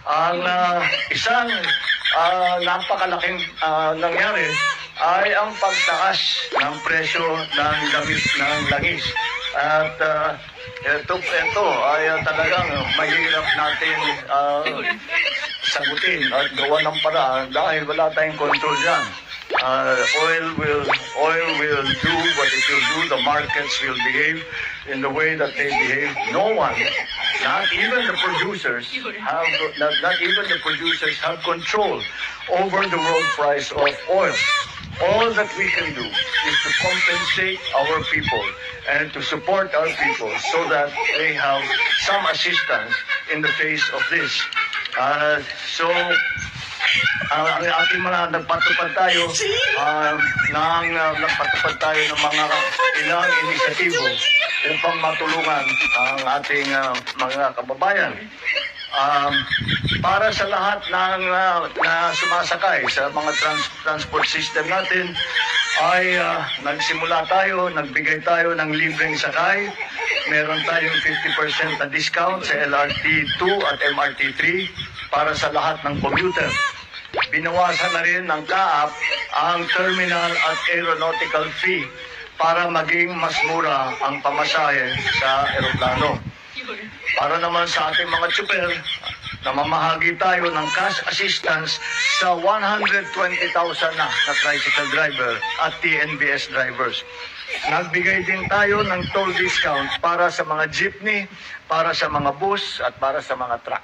Ang isang napakalaking nangyari ay ang pagtaas ng presyo ng langis. At ito ay talagang mahirap natin sagutin at gawa ng paraan dahil wala tayong control dyan. Oil will do what it will do. The markets will behave in the way that they behave. No one, not even the producers, have control over the world price of oil. All that we can do is to compensate our people and to support our people so that they have some assistance in the face of this. Ang ating mga nagpatupad tayo ng mga ilang inisyatibo upang matulungan ang ating mga kababayan. Para sa lahat ng sumasakay sa mga transport system natin ay nagsimula tayo, nagbigay tayo ng libreng sakay. Meron tayong 50% na discount sa LRT2 at MRT3 para sa lahat ng commuter. Binawasan na rin ng CAAP ang terminal at aeronautical fee para maging mas mura ang pamasahe sa eroplano. Para naman sa ating mga tsuper, namamahagi tayo ng cash assistance sa 120,000 na tricycle driver at TNBS drivers. Nagbigay din tayo ng toll discount para sa mga jeepney, para sa mga bus at para sa mga truck.